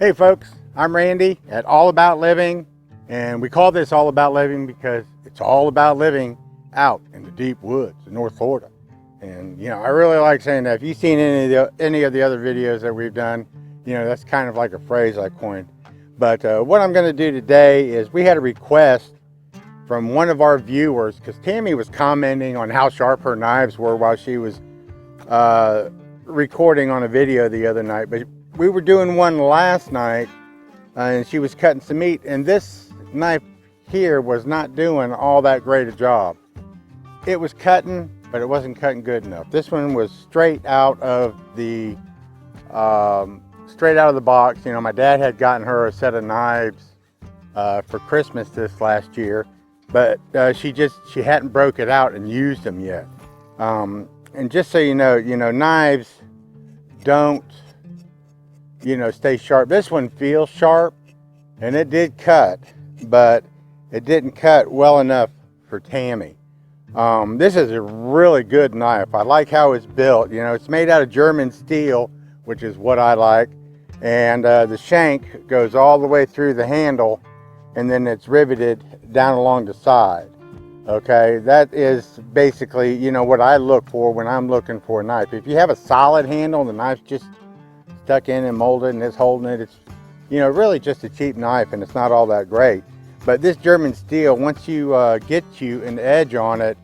Hey folks, I'm Randy at All About Living, and we call this All About Living because it's all about living out in the deep woods in North Florida. And you know, I really like saying that. If you've seen any of the other videos that we've done, you know, that's kind of like a phrase I coined. But what I'm going to do today is we had a request from one of our viewers, because Tammy was commenting on how sharp her knives were while she was recording on a video the other night. But we were doing one last night and she was cutting some meat, and this knife here was not doing all that great a job. It was cutting, but it wasn't cutting good enough. This one was straight out of the box. You know, my dad had gotten her a set of knives for Christmas this last year, but she hadn't broke it out and used them yet. And just so you know, knives don't, stay sharp. This one feels sharp, and it did cut, but it didn't cut well enough for Tammy. This is a really good knife. I like how it's built. It's made out of German steel, which is what I like. And the shank goes all the way through the handle, and then it's riveted down along the side. Okay, that is basically, what I look for when I'm looking for a knife. If you have a solid handle and the knife's just stuck in and molded and it's holding it, it's, really just a cheap knife, and it's not all that great. But this German steel, once you get you an edge on it,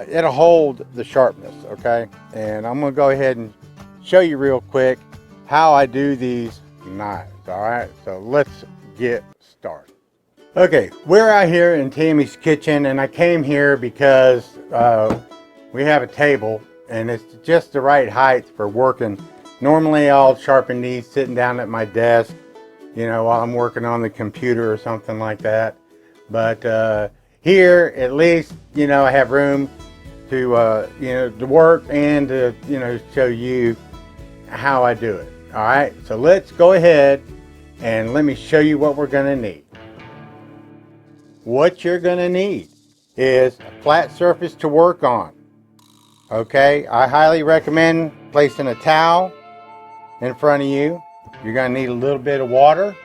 it'll hold the sharpness, okay? And I'm gonna go ahead and show you real quick how I do these knives, all right? So let's get started. Okay, we're out here in Tammy's kitchen, and I came here because we have a table and it's just the right height for working. Normally I'll sharpen these sitting down at my desk, while I'm working on the computer or something like that. But here, at least, I have room to, to work and to, show you how I do it. All right, so let's go ahead and let me show you what we're gonna need. What you're gonna need is a flat surface to work on. Okay, I highly recommend placing a towel in front of you. You're gonna need a little bit of water.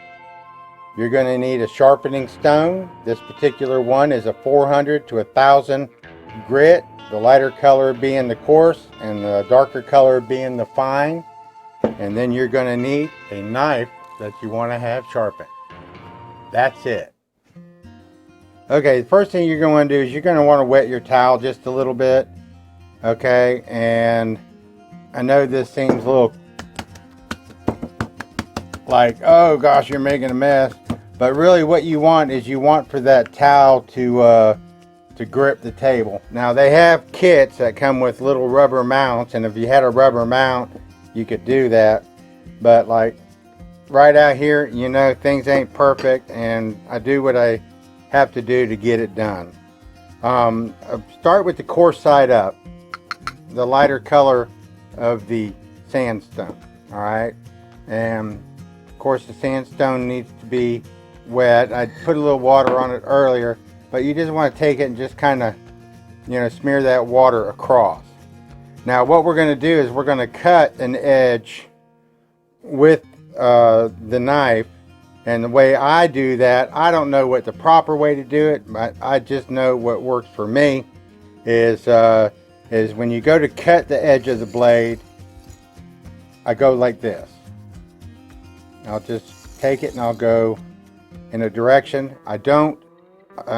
You're gonna need a sharpening stone. This particular one is a 400 to 1000 grit, the lighter color being the coarse and the darker color being the fine. And then you're gonna need a knife that you wanna have sharpened. That's it. Okay, the first thing you're going to do is you're going to want to wet your towel just a little bit. Okay, and I know this seems a little like, oh gosh, you're making a mess. But really what you want is you want for that towel to grip the table. Now they have kits that come with little rubber mounts, and if you had a rubber mount, you could do that. But like right out here, things ain't perfect, and I do what I have to do to get it done. Start with the coarse side up, the lighter color of the sandstone. All right, and of course the sandstone needs to be wet. I put a little water on it earlier, but you just want to take it and just kind of smear that water across. Now what we're going to do is we're going to cut an edge with the knife. And the way I do that, I don't know what the proper way to do it, but I just know what works for me is when you go to cut the edge of the blade, I go like this. I'll just take it and I'll go in a direction. I don't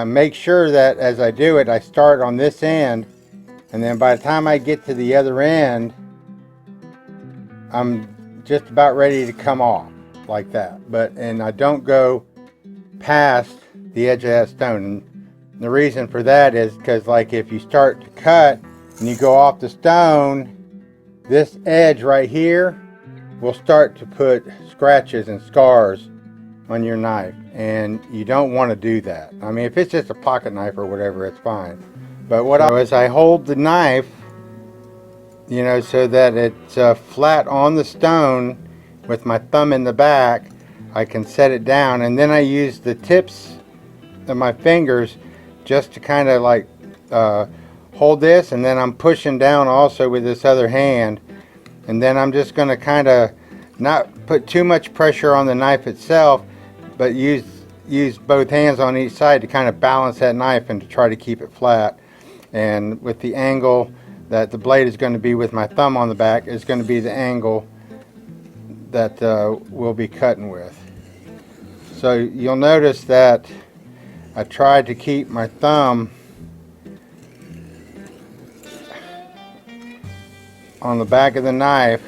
make sure that as I do it, I start on this end, and then by the time I get to the other end, I'm just about ready to come off. Like that, and I don't go past the edge of that stone. And the reason for that is because, like, if you start to cut and you go off the stone, this edge right here will start to put scratches and scars on your knife, and you don't want to do that. I mean, if it's just a pocket knife or whatever, it's fine. But what I do is I hold the knife, so that it's flat on the stone. With my thumb in the back, I can set it down, and then I use the tips of my fingers just to kind of like hold this, and then I'm pushing down also with this other hand, and then I'm just going to kind of not put too much pressure on the knife itself, but use both hands on each side to kind of balance that knife and to try to keep it flat. And with the angle that the blade is going to be with my thumb on the back is going to be the angle that we'll be cutting with. So you'll notice that I tried to keep my thumb on the back of the knife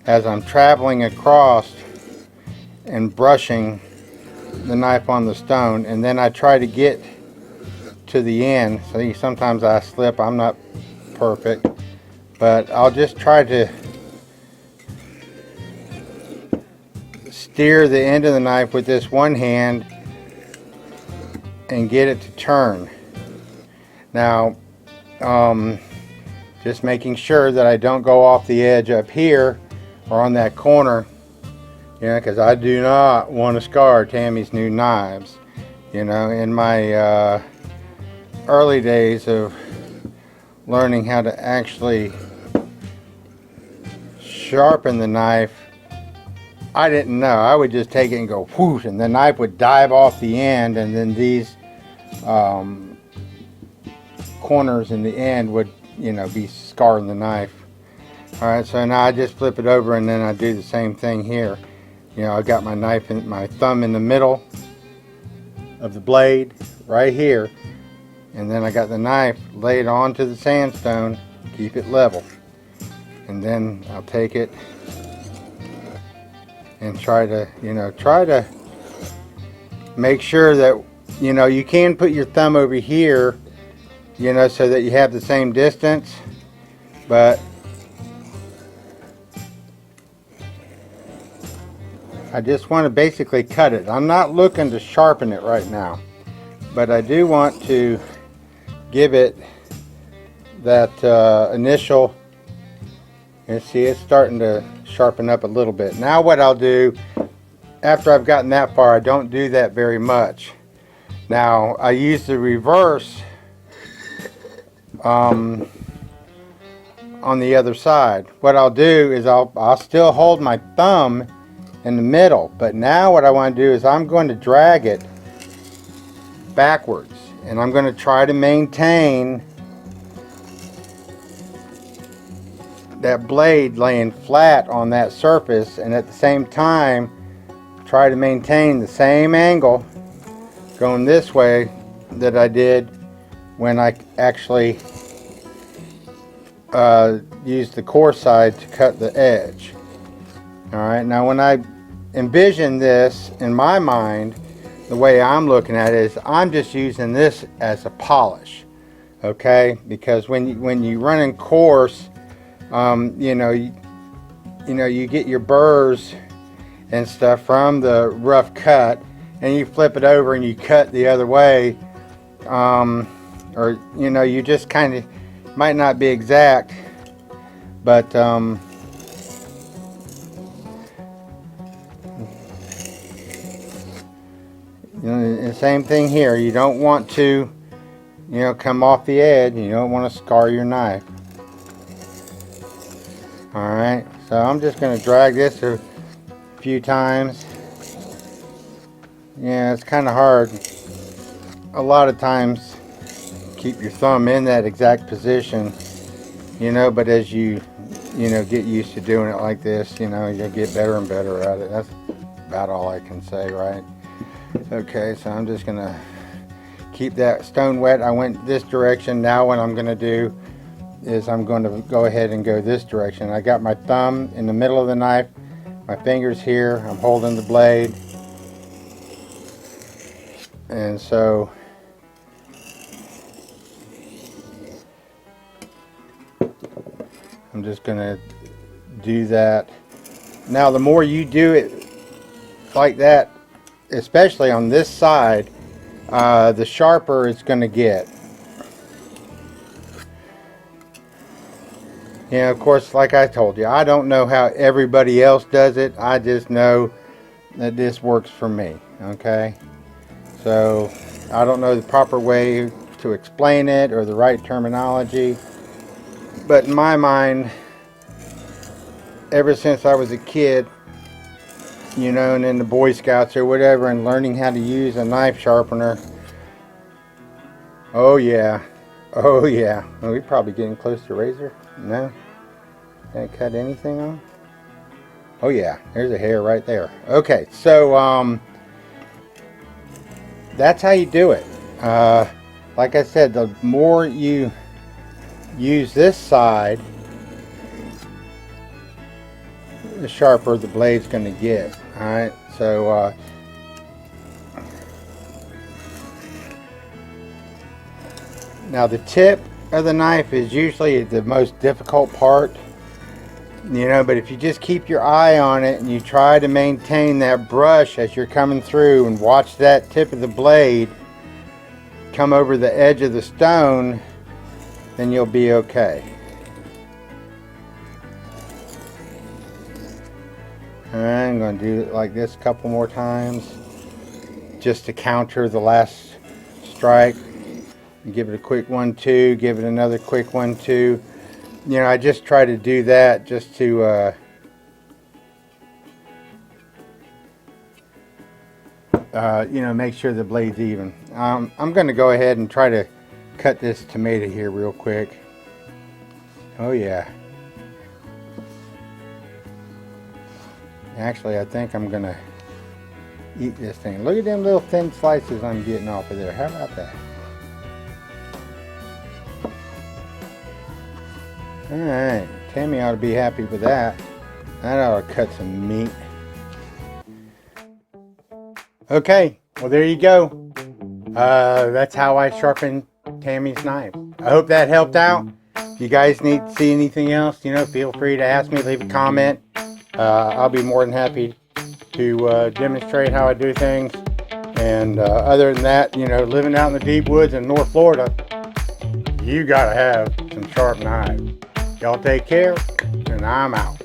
as I'm traveling across and brushing the knife on the stone, and then I try to get to the end. So sometimes I slip, I'm not perfect, but I'll just try to steer the end of the knife with this one hand and get it to turn. Now just making sure that I don't go off the edge up here or on that corner, you know, because I do not want to scar Tammy's new knives. You know, in my early days of learning how to actually sharpen the knife, I didn't know. I would just take it and go whoosh, and the knife would dive off the end, and then these corners in the end would, you know, be scarring the knife. Alright, so now I just flip it over, and then I do the same thing here. You know, I got my knife and my thumb in the middle of the blade right here, and then I got the knife laid onto the sandstone, keep it level, and then I'll take it and try to make sure that, you know, you can put your thumb over here, you know, so that you have the same distance, but I just want to basically cut it. I'm not looking to sharpen it right now, but I do want to give it that initial, and see, it's starting to sharpen up a little bit. Now what I'll do, after I've gotten that far, I don't do that very much. Now I use the reverse on the other side. What I'll do is I'll still hold my thumb in the middle, but now what I want to do is I'm going to drag it backwards, and I'm going to try to maintain that blade laying flat on that surface, and at the same time try to maintain the same angle going this way that I did when I actually used the coarse side to cut the edge. Alright, now when I envision this in my mind, the way I'm looking at it is I'm just using this as a polish, okay? Because when you run in coarse, you know, you get your burrs and stuff from the rough cut, and you flip it over and you cut the other way, or you know, you just kind of might not be exact, but you know, the same thing here. You don't want to, you know, come off the edge. You don't want to scar your knife. Alright, so I'm just going to drag this a few times. Yeah, it's kind of hard a lot of times keep your thumb in that exact position, you know, but as you know, get used to doing it like this, you know, you'll get better and better at it. That's about all I can say, right? Okay, so I'm just gonna keep that stone wet. I went this direction. Now what I'm gonna do is I'm going to go ahead and go this direction. I got my thumb in the middle of the knife, my fingers here, I'm holding the blade, and so I'm just gonna do that. Now the more you do it like that, especially on this side, the sharper it's going to get. You know, of course, like I told you, I don't know how everybody else does it. I just know that this works for me, okay? So I don't know the proper way to explain it or the right terminology, but in my mind, ever since I was a kid, you know, and in the Boy Scouts or whatever, and learning how to use a knife sharpener. Oh yeah, oh yeah. Are we probably getting close to razor? No? Can't cut anything on? Oh yeah, there's a hair right there. Okay, so that's how you do it. Like I said, the more you use this side, the sharper the blade's going to get. Alright, so now the tip of the knife is usually the most difficult part, you know, but if you just keep your eye on it and you try to maintain that brush as you're coming through and watch that tip of the blade come over the edge of the stone, then you'll be okay. I'm going to do it like this a couple more times just to counter the last strike. Give it a quick 1-2, give it another quick 1-2. You know, I just try to do that just to you know, make sure the blade's even. I'm going to go ahead and try to cut this tomato here real quick. Oh yeah. Actually, I think I'm going to eat this thing. Look at them little thin slices I'm getting off of there. How about that? Alright, Tammy ought to be happy with that. That ought to cut some meat. Okay, well there you go. That's how I sharpen Tammy's knife. I hope that helped out. If you guys need to see anything else, you know, feel free to ask me, leave a comment. I'll be more than happy to demonstrate how I do things. And other than that, you know, living out in the deep woods in North Florida, you gotta have some sharp knives. Y'all take care, and I'm out.